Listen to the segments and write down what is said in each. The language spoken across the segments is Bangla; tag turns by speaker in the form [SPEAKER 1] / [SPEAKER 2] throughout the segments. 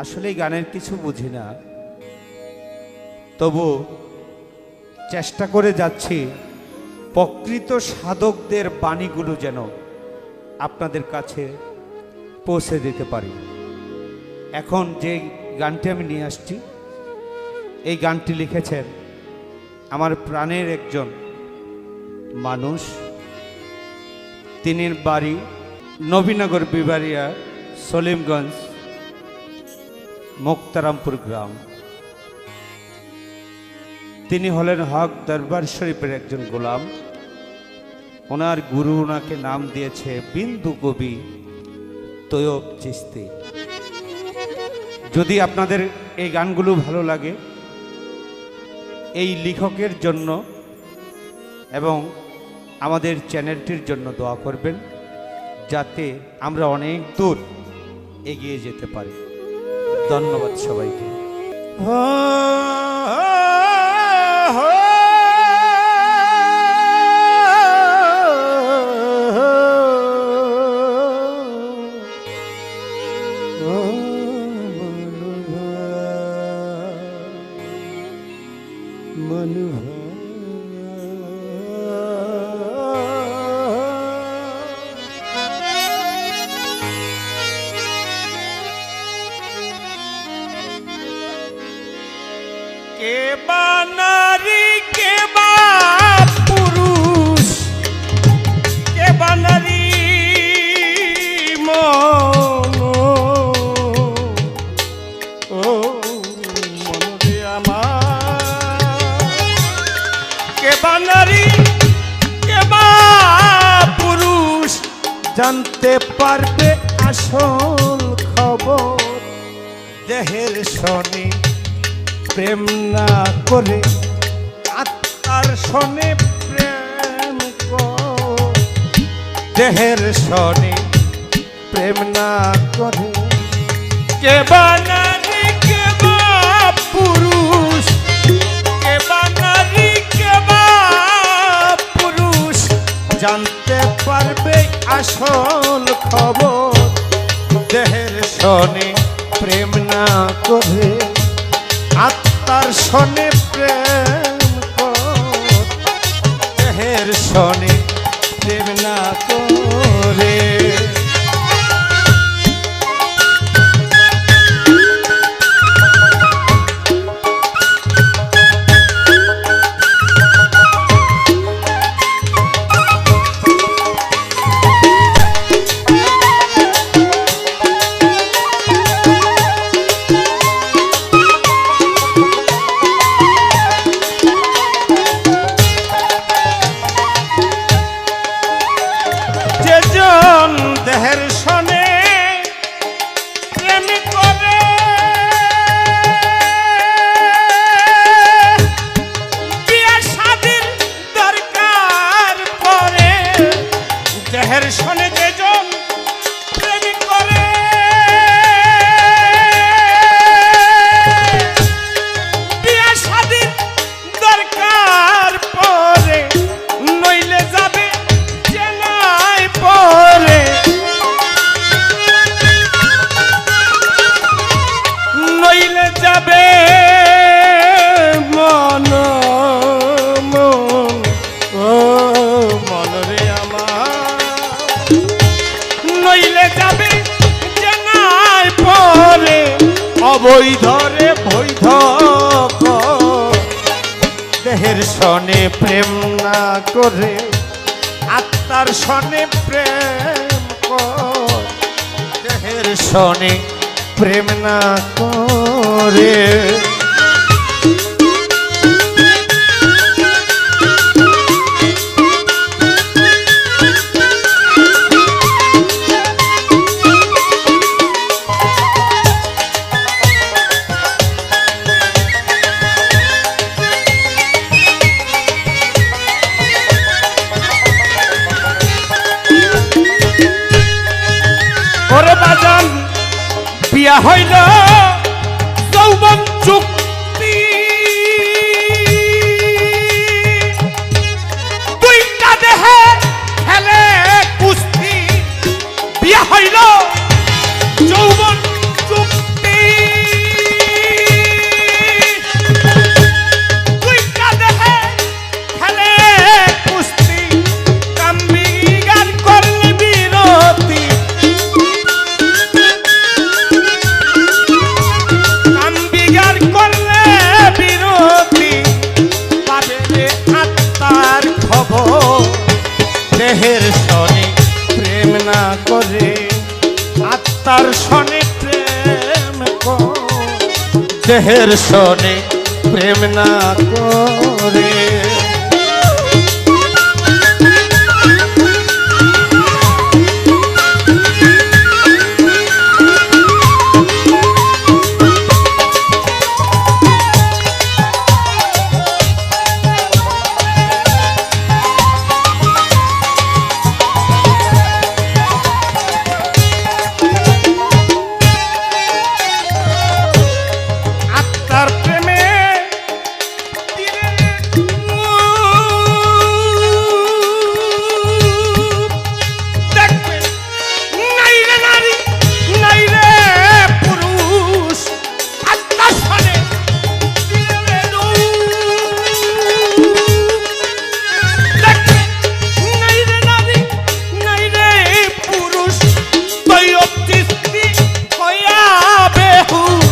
[SPEAKER 1] আসলে গানের কিছু বুঝি না, তবু চেষ্টা করে যাচ্ছি প্রকৃত সাধকদের বাণীগুলো যেন আপনাদের কাছে পৌঁছে দিতে পারি। এখন যে গানটি আমি নিয়ে আসছি, এই গানটি লিখেছেন আমার প্রাণের একজন মানুষ। তিনি বাড়ি নবীনগর বিবারিয়া, সলিমগঞ্জ, মুক্তারামপুর গ্রাম। তিনি হলেন হক দরবার শরীফের একজন গোলাম। ওনার গুরু ওনাকে নাম দিয়েছে বিন্দু কবি তৈয়ব চিশতি। যদি আপনাদের এই গানগুলো ভালো লাগে, এই লেখকের জন্য এবং আমাদের চ্যানেলটির জন্য দোয়া করবেন, যাতে আমরা অনেক দূর এগিয়ে যেতে পারি। ধন্যবাদ সবাইকে।
[SPEAKER 2] কে বা নারী কে বা পুরুষ, কে বা নারী মন, ও মন রে আমার। কে বা নারী কে বা পুরুষ,
[SPEAKER 1] জানতে পারবে আসল খবর। দেহের শনি প্রেম না করে আত্মার শনে প্রেম কর। দেহের শনি প্রেম না করে।
[SPEAKER 2] কে বা নারী কে বা পুরুষ, কে বা নারী কে বা পুরুষ,
[SPEAKER 1] জানতে পারবে আসল খবর। দেহের শনি প্রেম না করে আত্মার শনে প্রেম কর। দেহের শনি প্রেম না করে।
[SPEAKER 2] দেহের শনে প্রেম করে, বিয়ে শাদীর দরকার পড়ে। দেহের শনে যেজন প্রেম করে, বিয়ে শাদীর দরকার পড়ে, নইলে যাবে জেনায় পড়ে। নইলে যাবে মন, মন, ও মন রে আমার। নইলে যাবে জেনায় পড়ে, অবৈধ রে বৈধ কর।
[SPEAKER 1] দেহের শনে প্রেম না করে আত্মার শনে প্রেম কর। দেহের শনে প্রেম না করে।
[SPEAKER 2] ওরে বাজান, বিয়া হইল যৌবন চুক্তি, দুইটা দেহে খেলে কুস্তি। বিয়া হইল যৌবন চুক্তি, দেহের সনে প্রেম না করে। আত্মার প্রেমে দেখবে নাই রে নারী নাই রে পুরুষ, আত্মার সনে দিলে দেখবে নাই রে নারী নাই রে পুরুষ, তুই অতিষ্ঠি হইয়া বেহুশ।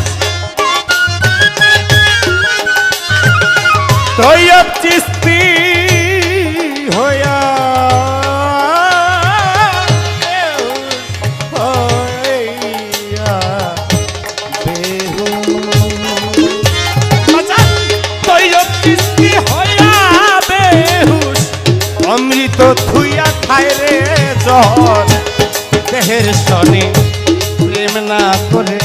[SPEAKER 2] তৈয়ব চিস্তি হইয়া তৈয়ব চিস্তি হইয়া বেহুশ, অমৃত থুইয়া খায় রে জল। দেহের সনে প্রেম না করে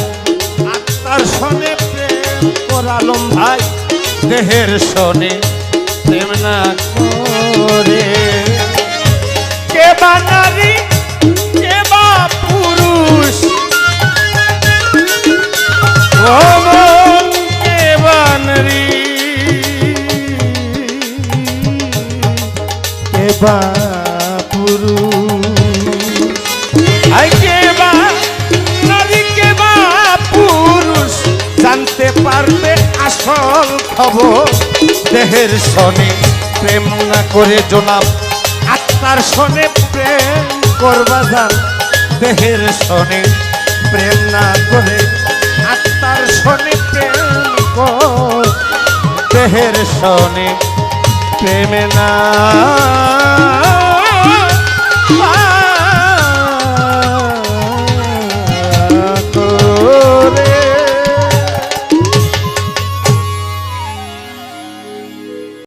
[SPEAKER 2] আত্মার সনে প্রেম করালম ভাই, দেহের সনে প্রেম না করে। কে বা নারী কে বা পুরুষ, ও মন কে বা নারী কে বা পুরুষ, আই কে বা নারী কে বা পুরুষ, জানতে পারবে আসল খবর। দেহের সনে প্রেম না করে জনাব, আত্মার সনে প্রেম করবা যান। দেহের সনে প্রেম না করে আত্মার সনে প্রেম কর, দেহের সনে প্রেম না